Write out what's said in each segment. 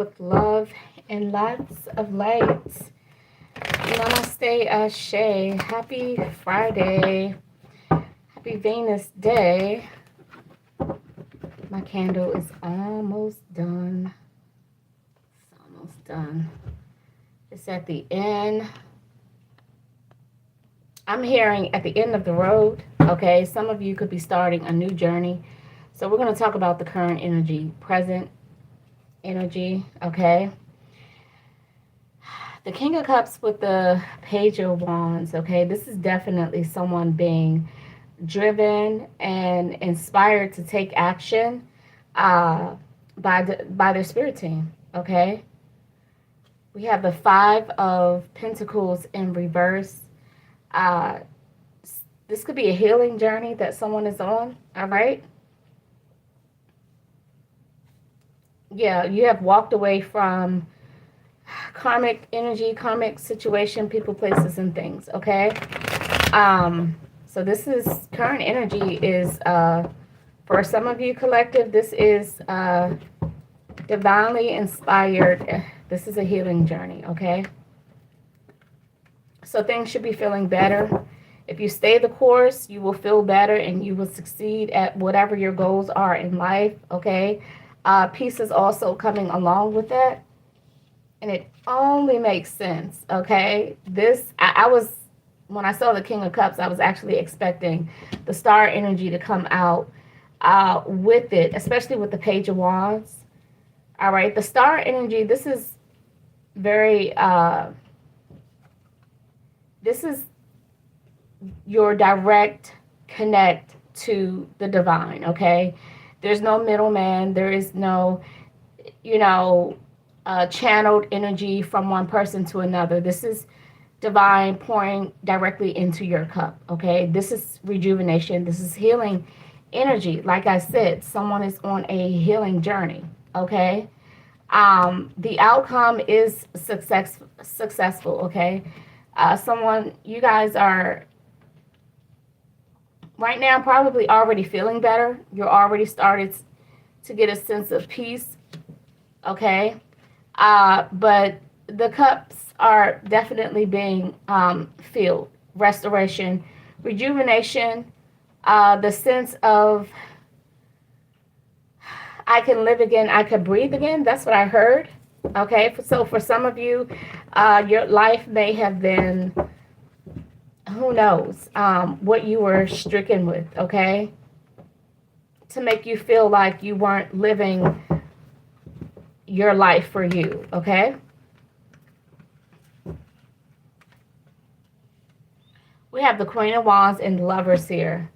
with love and lots of light. Namaste, Ashe. Happy Friday. Happy Venus Day. My candle is almost done. It's almost done. It's at the end. I'm hearing at the end of the road. Okay, some of you could be starting a new journey. So we're going to talk about the current energy, present energy. Okay. The King of Cups with the Page of Wands, okay? This is definitely someone being driven and inspired to take action by their spirit team, okay? We have the Five of Pentacles in reverse. Uh, this could be a healing journey that someone is on, all right? Yeah, you have walked away from karmic energy, karmic situation, people, places, and things, okay? So this is current energy is for some of you collective, this is divinely inspired. This is a healing journey, okay? So things should be feeling better. If you stay the course, you will feel better and you will succeed at whatever your goals are in life, okay? Peace is also coming along with that. And it only makes sense, okay? I was, when I saw the King of Cups, I was actually expecting the star energy to come out with it, especially with the Page of Wands. All right, the star energy, this is very, this is your direct connect to the divine, okay? There's no middleman. There is no, channeled energy from one person to another. This is divine pouring directly into your cup, okay? This is rejuvenation. This is healing energy. Like I said, someone is on a healing journey, okay? The outcome is successful, okay? You guys are right now probably already feeling better. You're already started to get a sense of peace, okay? But the cups are definitely being filled. Restoration, rejuvenation, the sense of I can live again, I can breathe again. That's what I heard. Okay, so for some of you, your life may have been, who knows, what you were stricken with, okay? To make you feel like you weren't living your life for you, okay? We have the Queen of Wands and Lovers here.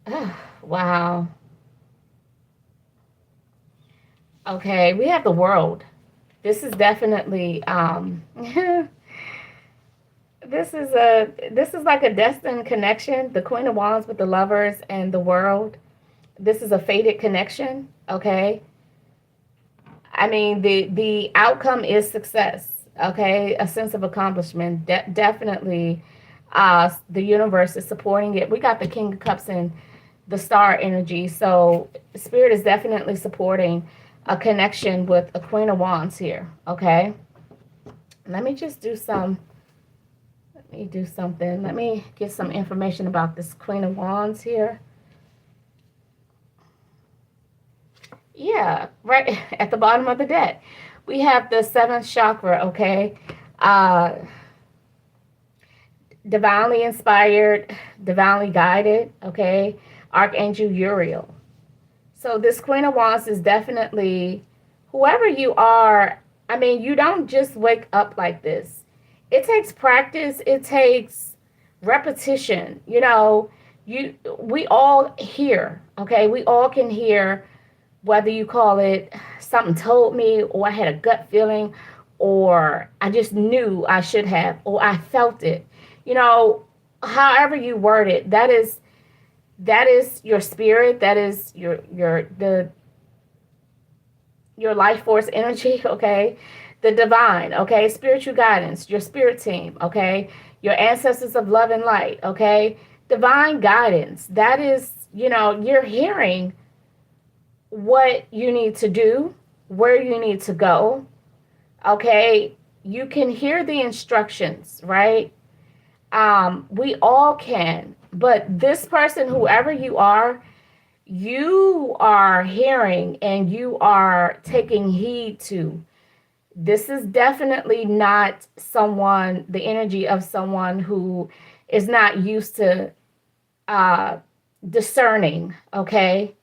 Ugh, wow. Okay, we have the World. This is definitely this is like a destined connection. The Queen of Wands with the Lovers and the World. This is a fated connection, okay? I mean, the outcome is success, okay? A sense of accomplishment. Definitely the universe is supporting it. We got the King of Cups and the star energy. So Spirit is definitely supporting a connection with a Queen of Wands here, okay? Let me just do something. Let me get some information about this Queen of Wands here. Yeah, right at the bottom of the deck. We have the seventh chakra, okay? Divinely inspired, divinely guided, okay? Archangel Uriel. So this Queen of Wands is definitely, whoever you are, I mean, you don't just wake up like this. It takes practice. It takes repetition. We all hear, okay? We all can hear, whether you call it something told me, or I had a gut feeling, or I just knew I should have, or I felt it. However you word it, that is your spirit, that is your life force energy, okay? The divine, okay? Spiritual guidance, your spirit team, okay? Your ancestors of love and light, okay? Divine guidance. That is, you're hearing what you need to do, where you need to go. Okay, you can hear the instructions, right? We all can, but this person, whoever you are hearing and you are taking heed to. This is definitely not someone, the energy of someone who is not used to uh, discerning, okay?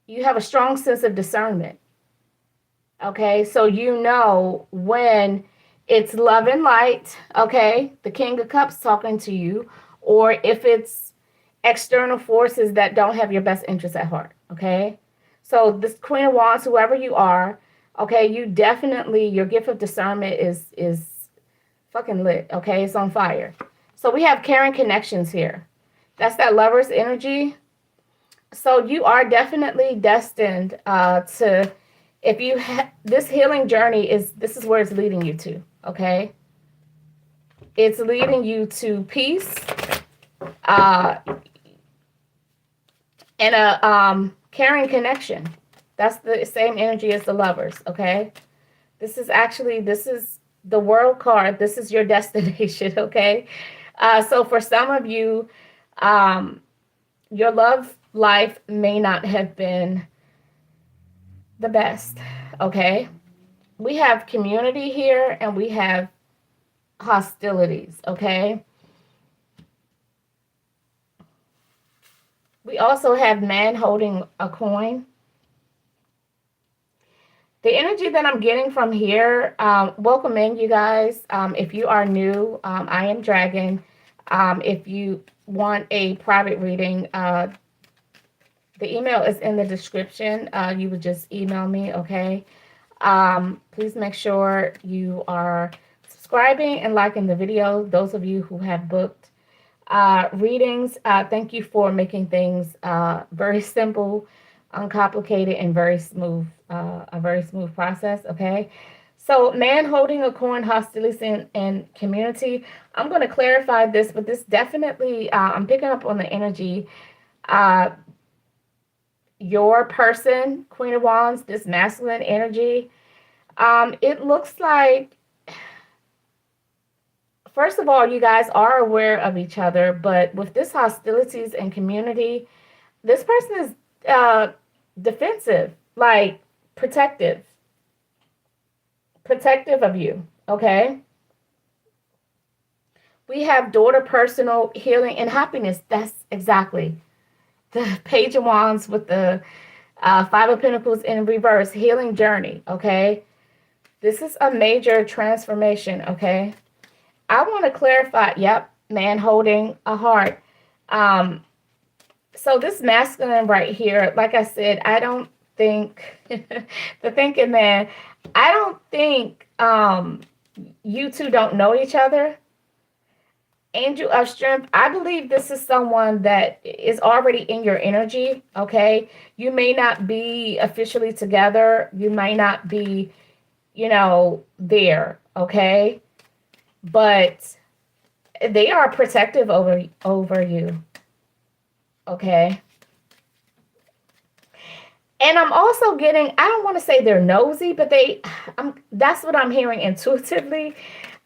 You have a strong sense of discernment, okay? So you know when it's love and light, okay? The King of Cups talking to you, or if it's external forces that don't have your best interests at heart, okay? So this Queen of Wands, whoever you are, okay, you definitely, your gift of discernment is fucking lit, okay? It's on fire. So we have caring connections here. That's that lover's energy. So you are definitely destined to, if you this healing journey this is where it's leading you to, okay? It's leading you to peace, uh, and a caring connection. That's the same energy as the lovers, okay? This is the world card. This is your destination, okay? So for some of you, your love life may not have been the best, okay? We have community here and we have hostilities, okay? We also have man holding a coin. The energy that I'm getting from here, welcome in, you guys. If you are new, I am Dragon. If you want a private reading, the email is in the description. You would just email me, okay? Please make sure you are subscribing and liking the video. Those of you who have booked readings, thank you for making things very simple, uncomplicated, and very smooth. A very smooth process. Okay. So, man holding a coin, hostility, and community. I'm going to clarify this, but this definitely, I'm picking up on the energy. Your person, Queen of Wands, this masculine energy. It looks like, first of all, you guys are aware of each other, but with this hostilities and community, this person is defensive, like protective of you, okay? We have daughter, personal healing, and happiness. That's exactly the Page of Wands with the Five of Pentacles in reverse, healing journey, okay? This is a major transformation, okay? I want to clarify, yep, man holding a heart. So this masculine right here, like I said, I don't think, the thinking man, I don't think you two don't know each other. Angel of Strength, I believe this is someone that is already in your energy, okay? You may not be officially together. You may not be, there, okay? But they are protective over you, okay? And I'm also getting, I don't want to say they're nosy, but that's what I'm hearing intuitively.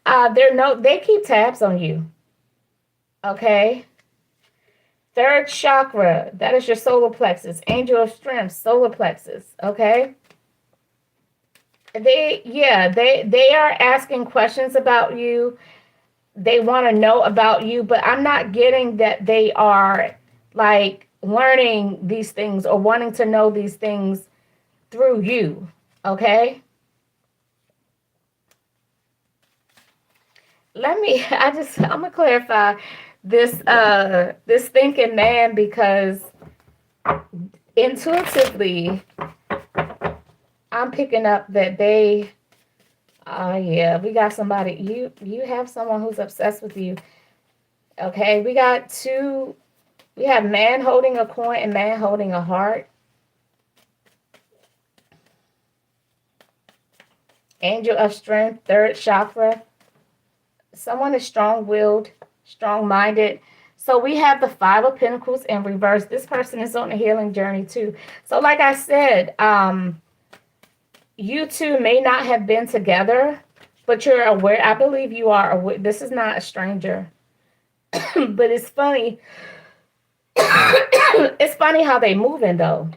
They keep tabs on you. Okay. Third chakra, that is your solar plexus. Angel of Strength, solar plexus. Okay. They are asking questions about you. They want to know about you, but I'm not getting that they are like learning these things or wanting to know these things through you. Okay. I'm gonna clarify this thinking man, because intuitively I'm picking up that we got somebody, you have someone who's obsessed with you. Okay, we have man holding a coin and man holding a heart. Angel of Strength, third chakra. Someone is strong-willed, strong-minded. So we have the Five of Pentacles in reverse. This person is on a healing journey too. So like I said, You two may not have been together, but you're aware. I believe you are aware. This is not a stranger. But it's funny. It's funny how they moving though.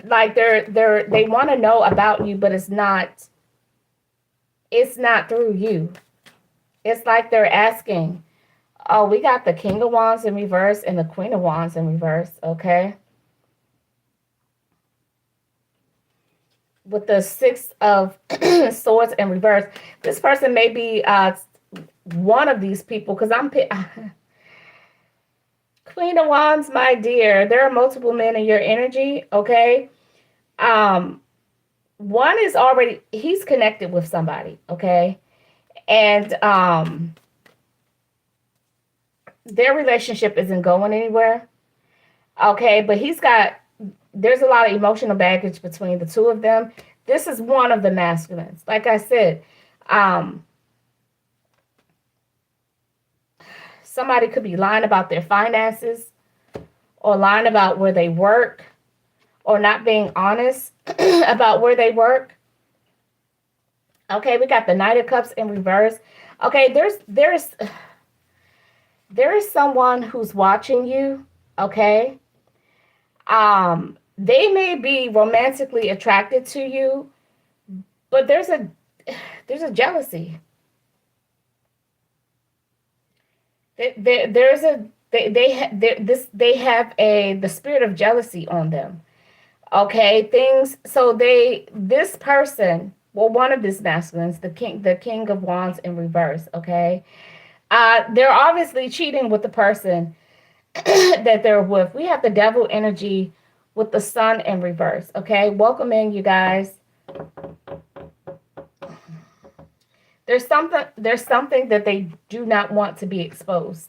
Like they want to know about you, but it's not through you. It's like they're asking, oh, we got the King of Wands in reverse and the Queen of Wands in reverse, okay? With the Six of Swords in reverse, this person may be one of these people, because Queen of Wands, my dear, there are multiple men in your energy, okay? Um, One is already, he's connected with somebody, okay? And their relationship isn't going anywhere, okay? But there's a lot of emotional baggage between the two of them. This is one of the masculines. Like I said, um, somebody could be lying about their finances or lying about where they work or not being honest about where they work. Okay, we got the Knight of Cups in reverse. Okay, there is someone who's watching you, okay? They may be romantically attracted to you, but there's a jealousy. There's a they have the spirit of jealousy on them. Okay, things so this person, well, one of these masculines, the king of wands in reverse, okay? They're obviously cheating with the person that they're with. We have the devil energy with the sun in reverse, okay? Welcome in, you guys. There's something that they do not want to be exposed.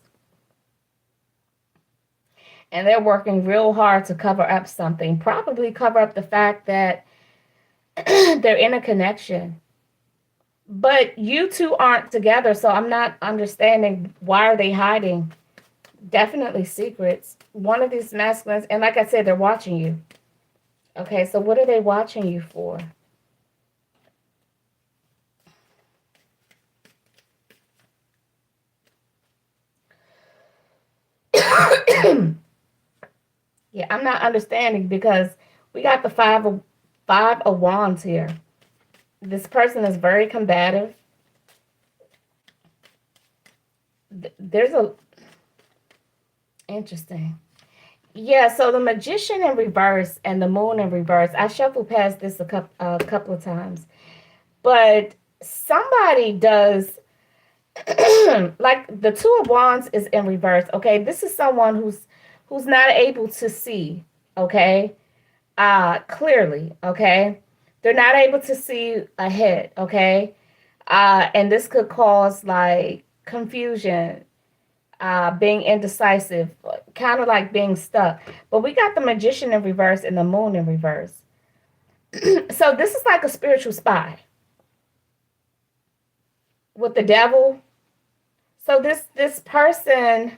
And they're working real hard to cover up something. Probably cover up the fact that they're in a connection. But you two aren't together, so I'm not understanding why are they hiding. Definitely secrets. One of these masculines, and like I said, they're watching you. Okay, so what are they watching you for? Yeah, I'm not understanding because we got the five of wands here. This person is very combative. There's a interesting. Yeah, so the magician in reverse and the moon in reverse. I shuffled past this a couple of times, but somebody does like the two of wands is in reverse. Okay, this is someone who's not able to see. Okay, clearly. Okay, they're not able to see ahead. Okay, and this could cause like confusion, being indecisive, kind of like being stuck. But we got the magician in reverse and the moon in reverse. So this is like a spiritual spy with the devil. So this person,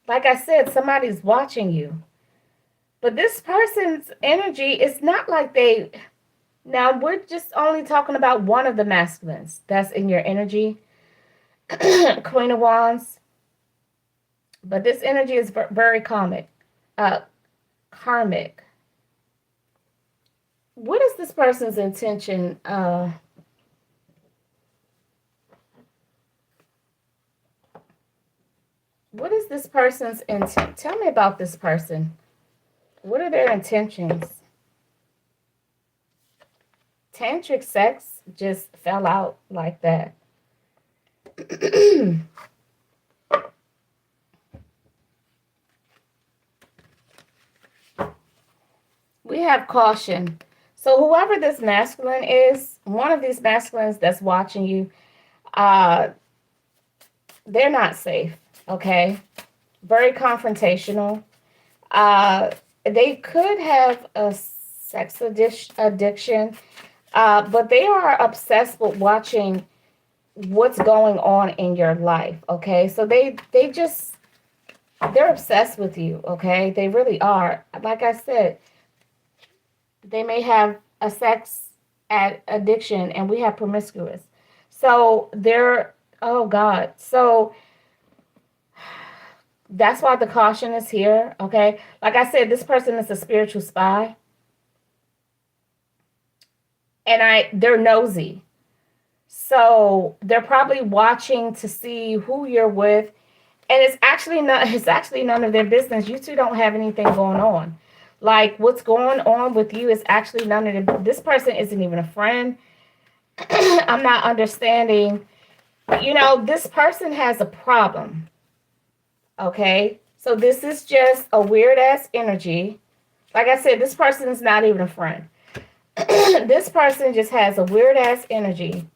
like I said, somebody's watching you. But this person's energy is not like they. Now we're just only talking about one of the masculines that's in your energy, Queen of Wands. But this energy is very karmic. Karmic. What is this person's intention? What is this person's intent? Tell me about this person. What are their intentions? Tantric sex just fell out like that. We have caution. So whoever this masculine is, one of these masculines that's watching you, uh, they're not safe. Okay, very confrontational. They could have a sex addiction, but they are obsessed with watching what's going on in your life. Okay, so they're obsessed with you. Okay, they really are. Like I said, They may have a sex addiction, and we have promiscuous. So they're, oh God. So that's why the caution is here. Okay. Like I said, this person is a spiritual spy, and they're nosy. So they're probably watching to see who you're with, and it's actually none of their business. You two don't have anything going on. Like, what's going on with you is actually none of them. This person isn't even a friend. I'm not understanding. This person has a problem. Okay? So this is just a weird ass energy. Like I said, this person is not even a friend. This person just has a weird ass energy.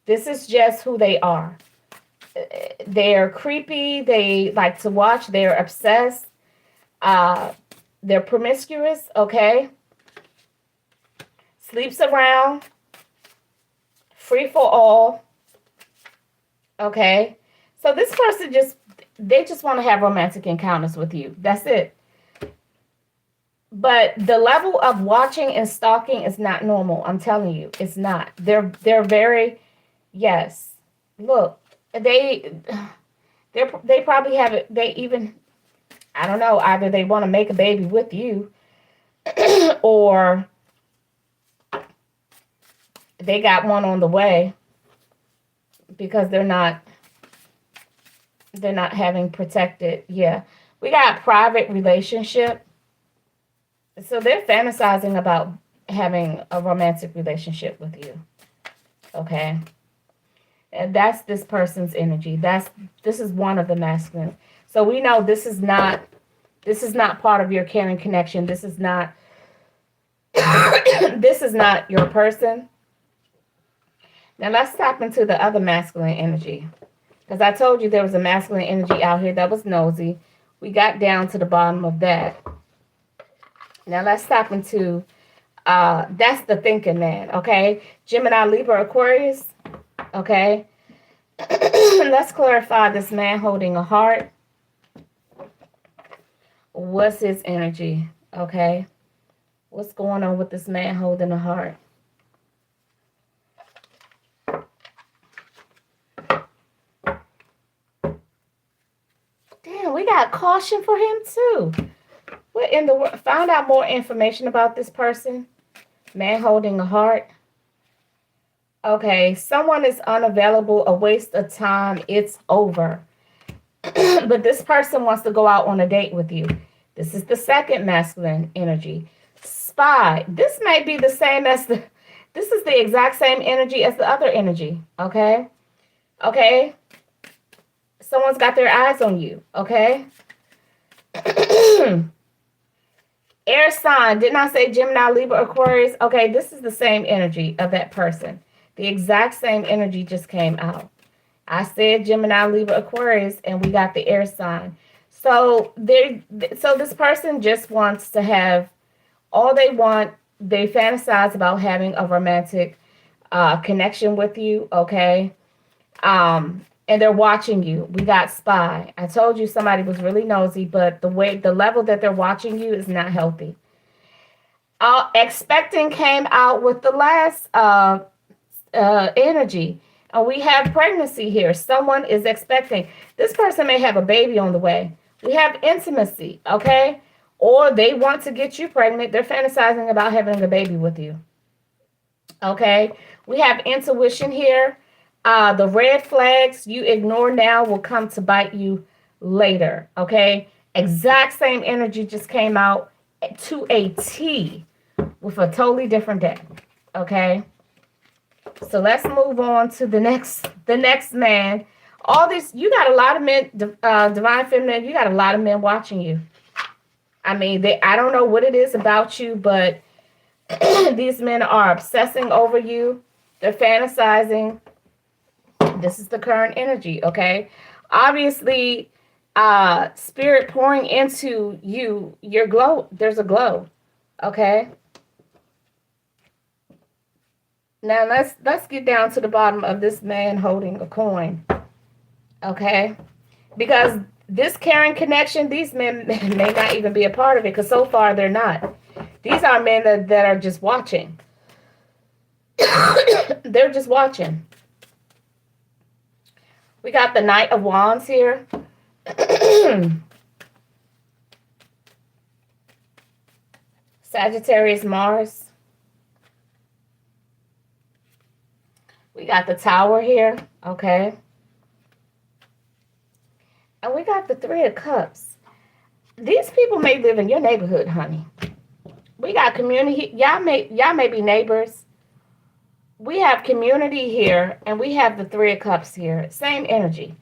This is just who they are. They're creepy. They like to watch. They're obsessed. They're promiscuous. Okay. Sleeps around. Free for all. Okay. So this person they just want to have romantic encounters with you. That's it. But the level of watching and stalking is not normal. I'm telling you, it's not. They're very, yes. Look, they probably have it. They even, I don't know, either they want to make a baby with you, or they got one on the way, because they're not having protected. Yeah, we got private relationship. So they're fantasizing about having a romantic relationship with you. Okay. And that's this person's energy. This is one of the masculine. So we know this is not part of your caring connection. This is not this is not your person. Now let's tap into the other masculine energy. Because I told you there was a masculine energy out here that was nosy. We got down to the bottom of that. Now let's tap into, that's the thinking man, okay? Gemini, Libra, Aquarius, okay? Let's clarify this man holding a heart. What's his energy, okay? What's going on with this man holding a heart? Damn, we got caution for him too. What in the world? Found out more information about this person. Man holding a heart. Okay, someone is unavailable, a waste of time. It's over. But this person wants to go out on a date with you. This is the second masculine energy. Spy. This may be the same as this is the exact same energy as the other energy. Okay? Okay? Someone's got their eyes on you. Okay? Air sign. Didn't I say Gemini, Libra, Aquarius? Okay, this is the same energy of that person. The exact same energy just came out. I said Gemini, Libra, Aquarius, and we got the air sign. So this person just wants to have all they want. They fantasize about having a romantic connection with you, okay? And they're watching you. We got spy. I told you somebody was really nosy, but the level that they're watching you is not healthy. Expecting came out with the last energy. We have pregnancy here. Someone is expecting. This person may have a baby on the way. We have intimacy, okay? Or they want to get you pregnant. They're fantasizing about having a baby with you. Okay? We have intuition here. The red flags you ignore now will come to bite you later. Okay? Exact same energy just came out to a T with a totally different deck. Okay? So let's move on to the next man. All this, you got a lot of men, divine feminine, you got a lot of men watching you. I mean, I don't know what it is about you, but these men are obsessing over you. They're fantasizing. This is the current energy, okay? Obviously, spirit pouring into you, your glow, there's a glow, okay? Now let's get down to the bottom of this man holding a coin, okay? Because this caring connection, these men may not even be a part of it, because so far they're not. These are men that are just watching. They're just watching. We got the Knight of Wands here. Sagittarius, Mars. We got the Tower here. Okay. And we got the Three of Cups. These people may live in your neighborhood, honey. We got community. Y'all may be neighbors. We have community here, and we have the Three of Cups here. Same energy.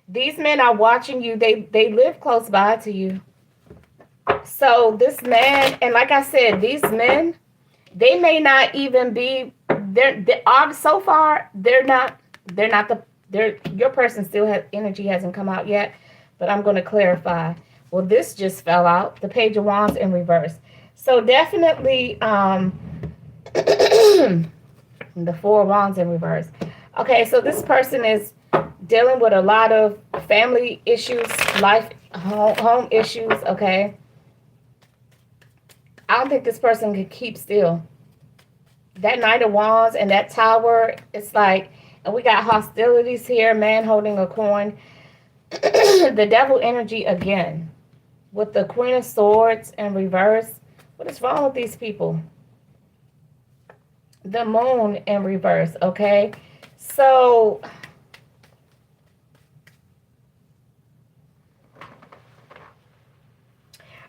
These men are watching you. They live close by to you. So this man, and like I said, these men, they may not even be. So far they're not your person still has energy hasn't come out yet, but I'm going to clarify. Well, this just fell out, the Page of Wands in reverse. So definitely the Four of Wands in reverse. Okay, so this person is dealing with a lot of family issues, home issues, okay? I don't think this person can keep still. That Knight of Wands and that Tower, it's like, and we got hostilities here, man holding a coin. The Devil energy again. With the Queen of Swords in reverse. What is wrong with these people? The Moon in reverse, okay? So,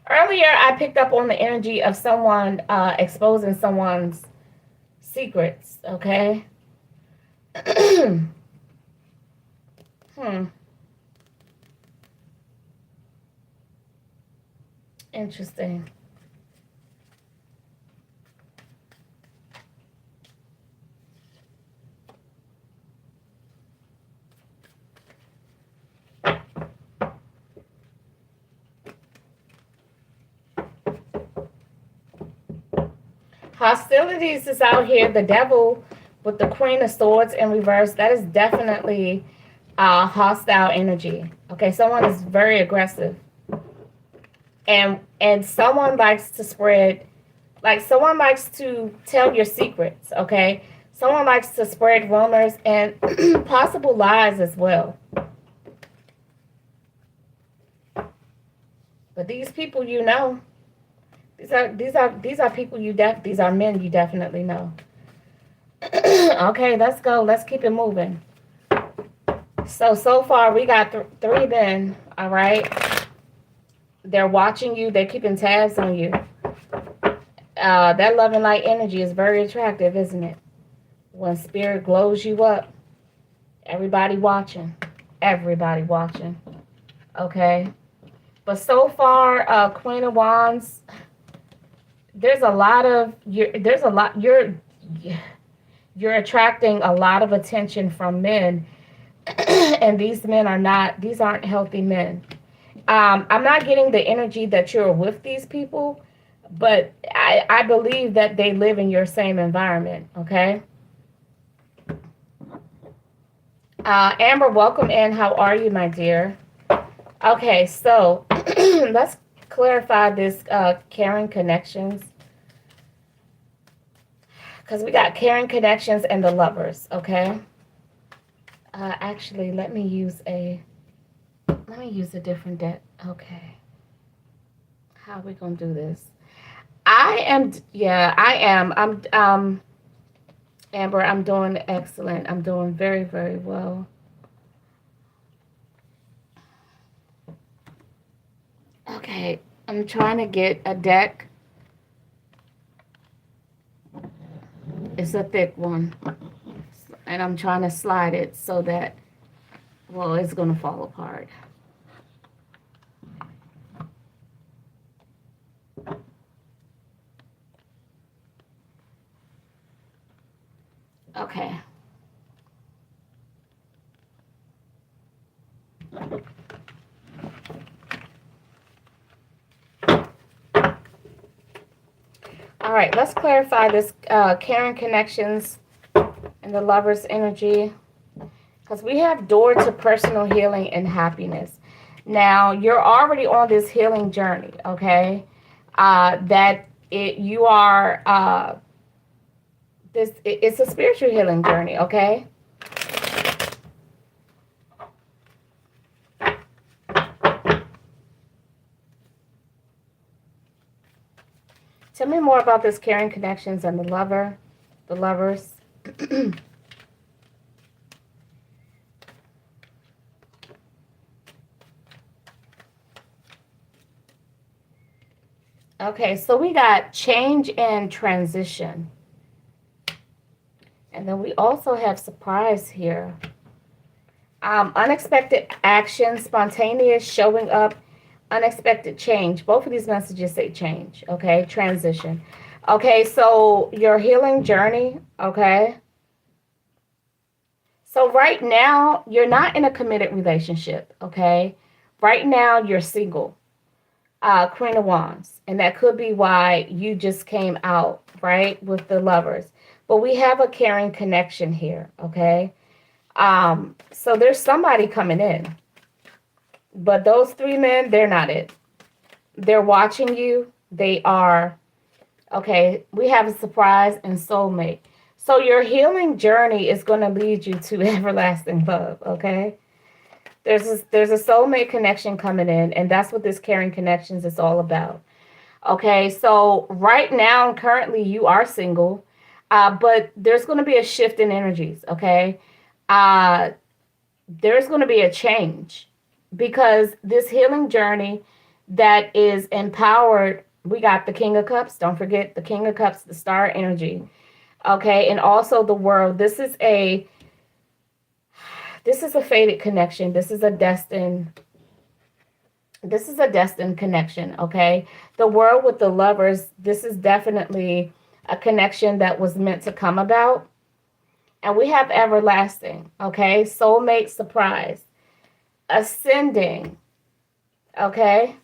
earlier I picked up on the energy of someone exposing someone's secrets, okay? Interesting. Hostilities is out here. The Devil with the Queen of Swords in reverse. That is definitely hostile energy. Okay, someone is very aggressive. And someone likes to spread, like someone likes to tell your secrets, okay? Someone likes to spread rumors and possible lies as well. But these people you know, these are people these are men you definitely know. Okay, let's go. Let's keep it moving. So far we got three men, all right? They're watching you. They're keeping tabs on you. That love and light energy is very attractive, isn't it? When spirit glows you up, everybody watching. Everybody watching. Okay? But so far, Queen of Wands, you're attracting a lot of attention from men. And these aren't healthy men. I'm not getting the energy that you're with these people, but I believe that they live in your same environment, okay? Amber, welcome in. How are you, my dear? Okay, so let's clarify this caring connections. Because we got caring connections and the lovers, okay? Actually, let me use a different deck. Okay. How are we going to do this? I am. Amber, I'm doing excellent. I'm doing very, very well. Okay. I'm trying to get a deck. It's a thick one. And I'm trying to slide it so that, well, it's going to fall apart. Okay. All right, let's clarify this caring connections and the lover's energy, because we have door to personal healing and happiness. Now you're already on this healing journey, okay? That it you are it's a spiritual healing journey, okay? Tell me more about this caring connections and the lovers. Okay, so we got change and transition. And then we also have surprise here. Unexpected action, spontaneous showing up, unexpected change. Both of these messages say change, okay? Transition. Okay, so your healing journey, okay? So right now, you're not in a committed relationship, okay? Right now, you're single. Queen of Wands. And that could be why you just came out, right, with the lovers. But we have a caring connection here, okay? So there's somebody coming in. But those three men, they're not it. They're watching you. They are, okay, we have a surprise and soulmate. So your healing journey is going to lead you to everlasting love, okay? There's a soulmate connection coming in, and that's what this caring connections is all about. Okay, so right now, currently, you are single, but there's going to be a shift in energies, okay? Uh, there's going to be a change because this healing journey that is empowered, we got the King of Cups. Don't forget the King of Cups, the star energy, okay? And also the world. This is a fated connection. This is a destined connection, okay? The world with the lovers, this is definitely a connection that was meant to come about. And we have everlasting, okay? Soulmate surprise, ascending, okay?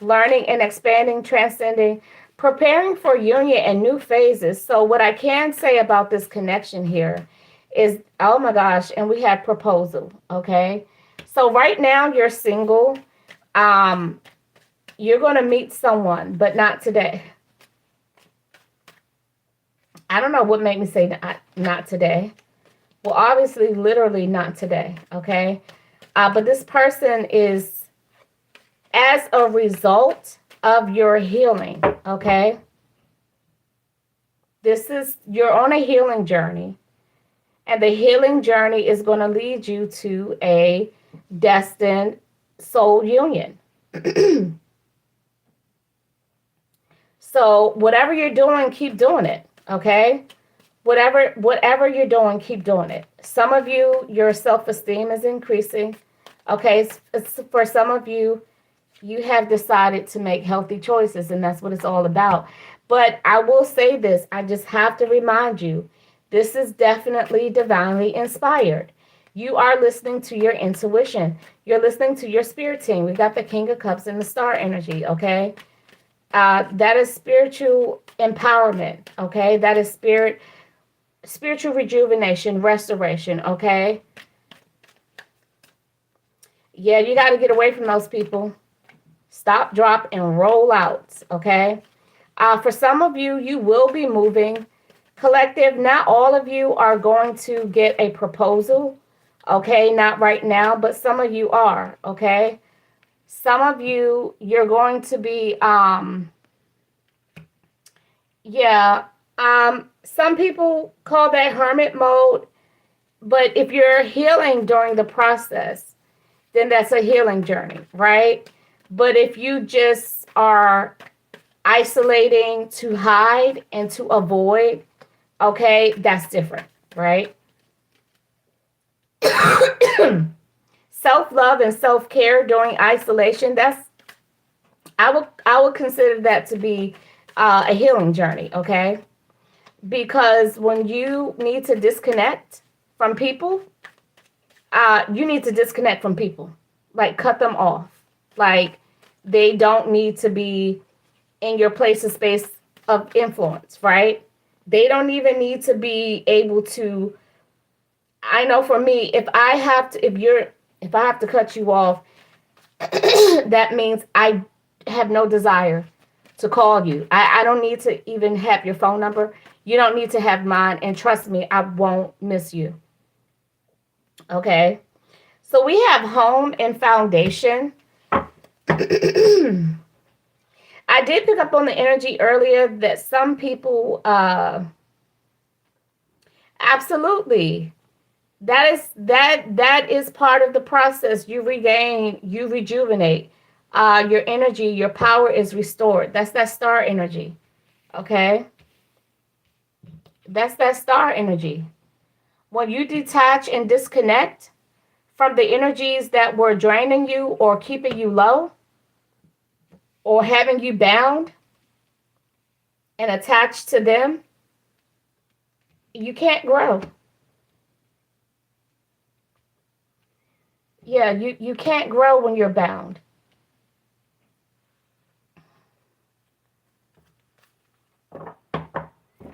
Learning and expanding, transcending, preparing for union and new phases. So what I can say about this connection here is, oh my gosh, and we have proposal, okay? So right now you're single. Um, you're going to meet someone, but not today. I don't know what made me say not today. Well, obviously, literally not today, okay? But this person is as a result of your healing, okay? You're on a healing journey, and the healing journey is going to lead you to a destined soul union. So whatever you're doing, keep doing it, okay? Whatever you're doing, keep doing it. Some of you, your self-esteem is increasing. Okay, for some of you, you have decided to make healthy choices, and that's what it's all about. But I will say this, I just have to remind you, this is definitely divinely inspired. You are listening to your intuition. You're listening to your spirit team. We got the King of Cups and the star energy, okay? That is spiritual empowerment, okay? That is spiritual rejuvenation, restoration, okay? Yeah, you got to get away from those people. Stop, drop, and roll out, okay? For some of you, you will be moving. Collective, not all of you are going to get a proposal, okay? Not right now, but some of you are, okay? Some of you, you're going to be, some people call that hermit mode, but if you're healing during the process, then that's a healing journey, right? But if you just are isolating to hide and to avoid, okay, that's different, right? Self-love and self-care during isolation, I would consider that to be a healing journey, okay? Because when you need to disconnect from people, you need to disconnect from people. Like, cut them off. Like, they don't need to be in your place of space of influence, right? They don't even need to be able to. I know for me, if I have to cut you off, that means I have no desire to call you. I don't need to even have your phone number. You don't need to have mine. And trust me, I won't miss you. Okay. So we have home and foundation. I did pick up on the energy earlier that some people, absolutely, that is part of the process. You regain, you rejuvenate. Your energy, your power is restored. That's that star energy. Okay, that's that star energy. When you detach and disconnect from the energies that were draining you or keeping you low or having you bound and attached to them, you can't grow. Yeah, you can't grow when you're bound.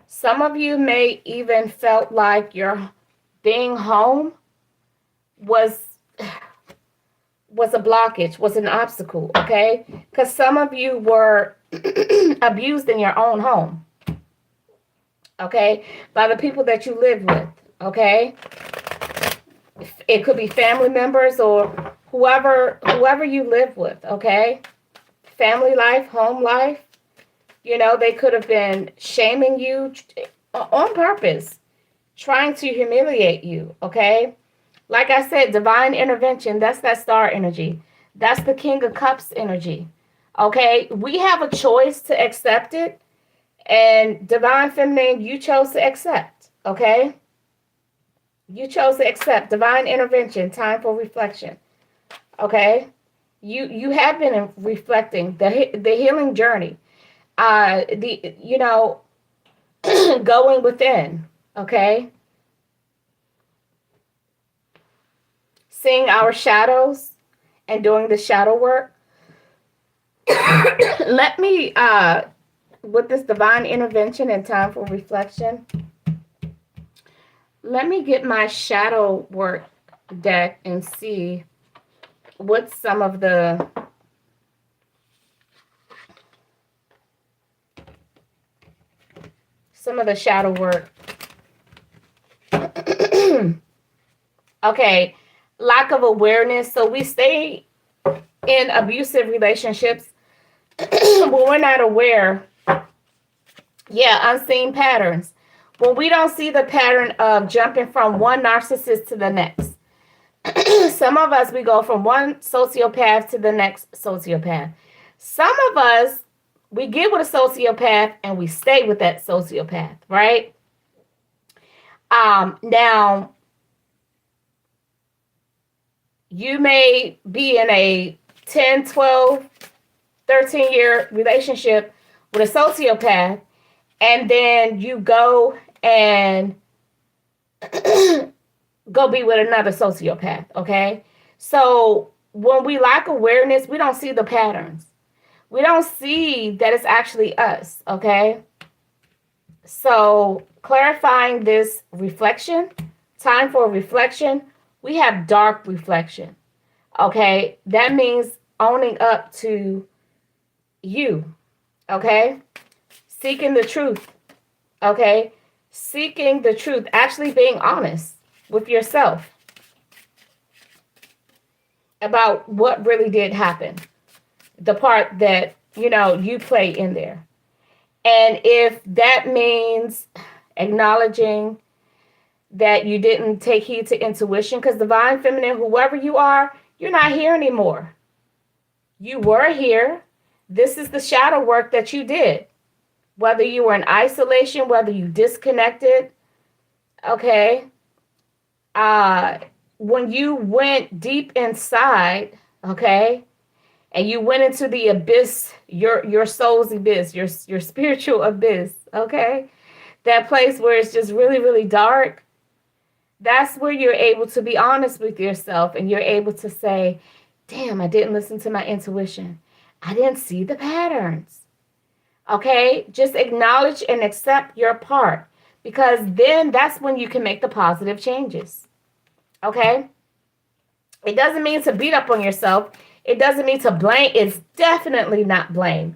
Some of you may even felt like your being home was was a blockage, was an obstacle, okay? Because some of you were abused in your own home, okay, by the people that you live with, okay? It could be family members or whoever you live with, okay? Family life, home life, they could have been shaming you on purpose, trying to humiliate you, okay? Like I said, divine intervention, that's that star energy. That's the King of Cups energy. Okay? We have a choice to accept it. And divine feminine, you chose to accept. Okay? You chose to accept divine intervention, time for reflection. Okay? You have been reflecting the healing journey. The going within. Okay? Seeing our shadows and doing the shadow work. Let me, with this divine intervention and time for reflection, let me get my shadow work deck and see what some of the shadow work. Okay, lack of awareness. So we stay in abusive relationships when we're not aware. Yeah, unseen patterns. When we don't see the pattern of jumping from one narcissist to the next. Some of us, we go from one sociopath to the next sociopath. Some of us, we get with a sociopath and we stay with that sociopath, right? Now, you may be in a 10, 12, 13-year relationship with a sociopath, and then you go and go be with another sociopath, okay? So when we lack awareness, we don't see the patterns. We don't see that it's actually us, okay? So clarifying this reflection, time for reflection, we have dark reflection, okay? That means owning up to you, okay? Seeking the truth, okay? Seeking the truth, actually being honest with yourself about what really did happen, the part that, you play in there. And if that means acknowledging that you didn't take heed to intuition, because divine feminine, whoever you are, you're not here anymore. You were here. This is the shadow work that you did. Whether you were in isolation, whether you disconnected, okay? When you went deep inside, okay, and you went into the abyss, your soul's abyss, your spiritual abyss, okay, that place where it's just really, really dark, that's where you're able to be honest with yourself and you're able to say, damn, I didn't listen to my intuition. I didn't see the patterns. Okay, just acknowledge and accept your part, because then that's when you can make the positive changes. Okay, it doesn't mean to beat up on yourself. It doesn't mean to blame. It's definitely not blame.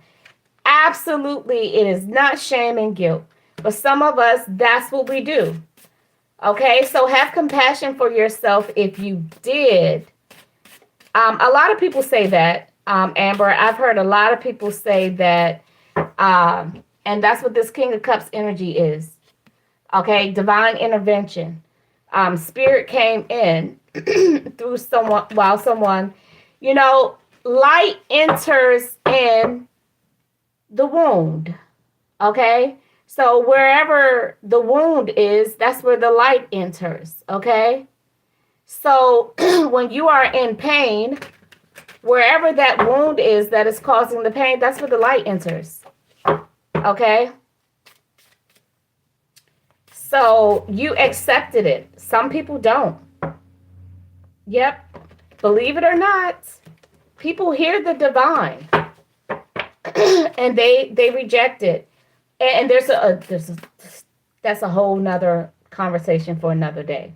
Absolutely, it is not shame and guilt. But some of us, that's what we do. Okay, so have compassion for yourself if you did. A lot of people say that, Amber. I've heard a lot of people say that, and that's what this King of Cups energy is. Okay, divine intervention. Spirit came in through someone, while someone, you know, light enters in the wound. Okay, so wherever the wound is, that's where the light enters. Okay, so when you are in pain, wherever that wound is that is causing the pain, that's where the light enters. Okay, so you accepted it. Some people don't. Yep, believe it or not, people hear the divine and they reject it. And there's a that's a whole nother conversation for another day.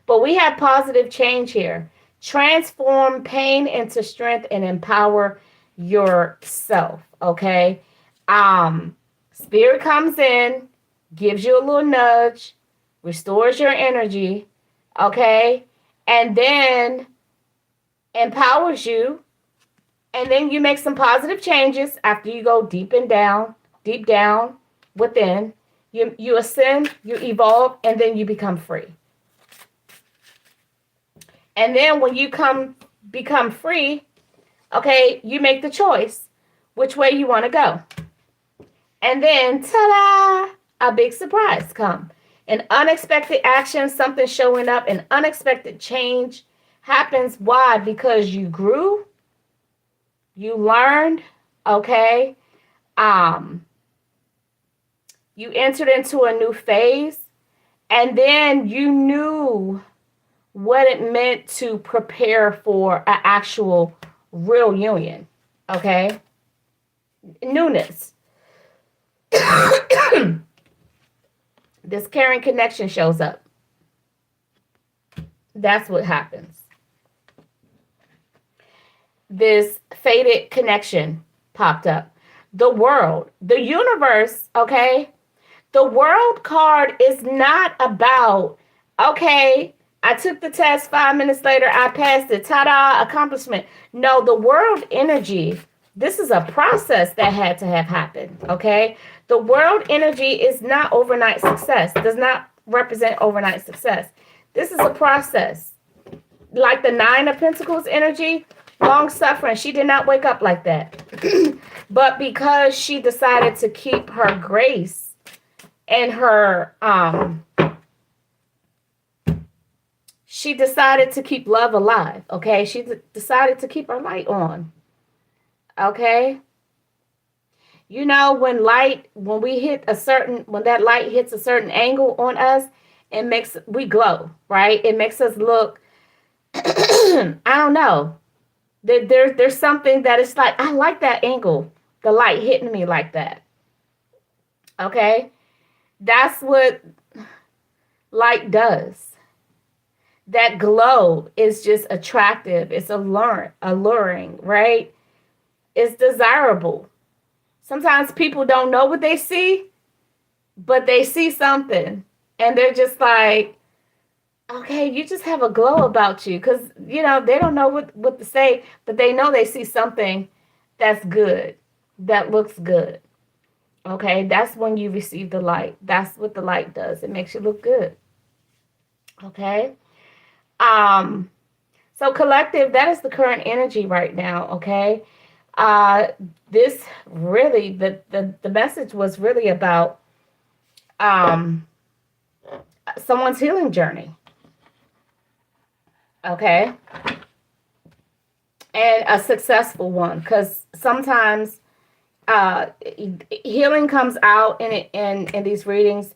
But we have positive change here. Transform pain into strength and empower yourself. Okay. Spirit comes in, gives you a little nudge, restores your energy. Okay. And then empowers you. And then you make some positive changes after you go deep down within. You ascend, you evolve, and then you become free. And then when you become free, okay, you make the choice which way you want to go. And then, ta-da, a big surprise come. An unexpected action, something showing up, an unexpected change happens. Why? Because you grew, you learned, okay? You entered into a new phase, and then you knew what it meant to prepare for an actual real union. Okay? Newness. This caring connection shows up. That's what happens. This fated connection popped up. The world, the universe, okay? The world card is not about, okay, I took the test, 5 minutes later, I passed it, ta-da, accomplishment. No, the world energy, this is a process that had to have happened, okay? The world energy is not overnight success, does not represent overnight success. This is a process. Like the 9 of Pentacles energy, long suffering. She did not wake up like that. But because she decided to keep her grace and her, she decided to keep love alive, okay? She decided to keep her light on, okay? You know, when that light hits a certain angle on us, we glow, right? It makes us look, I don't know. There's something that it's like, I like that angle, the light hitting me like that, okay? That's what light does. That glow is just attractive. It's alluring, right? It's desirable. Sometimes people don't know what they see, but they see something. And they're just like, okay, you just have a glow about you. Because, you know, they don't know what to say, but they know they see something that's good, that looks good. Okay, that's when you receive the light. That's what the light does. It makes you look good. Okay. So collective, that is the current energy right now. Okay. This really, the message was really about someone's healing journey. Okay. And a successful one, because sometimes healing comes out in these readings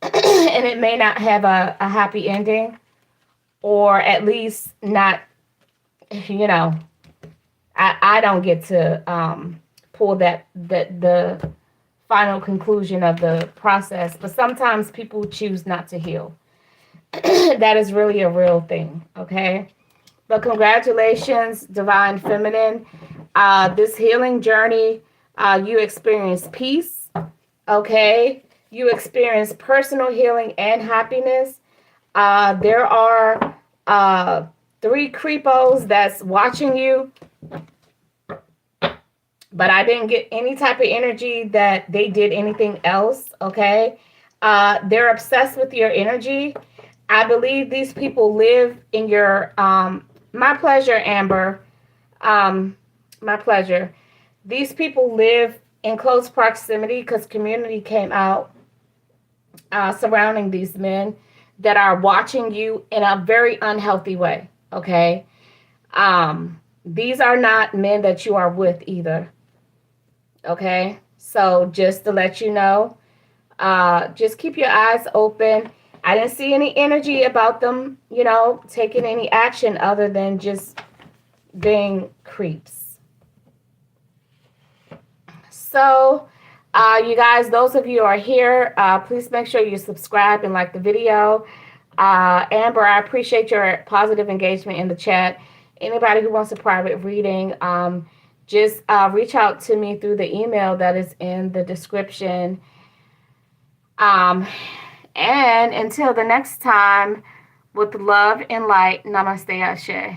and it may not have a happy ending, or at least not, you know, I don't get to pull the final conclusion of the process, but sometimes people choose not to heal. That is really a real thing, okay? But congratulations, Divine Feminine. This healing journey, you experience peace, okay? You experience personal healing and happiness. There are three creepos that's watching you, but I didn't get any type of energy that they did anything else, okay? They're obsessed with your energy. I believe these people live in your, my pleasure, Amber. Um, my pleasure. These people live in close proximity because community came out surrounding these men that are watching you in a very unhealthy way, okay? These are not men that you are with either. Okay, so just to let you know, just keep your eyes open. I didn't see any energy about them, taking any action other than just being creeps. So, you guys, those of you who are here, please make sure you subscribe and like the video. Amber, I appreciate your positive engagement in the chat. Anybody who wants a private reading, just reach out to me through the email that is in the description. And until the next time, with love and light, namaste, ashe.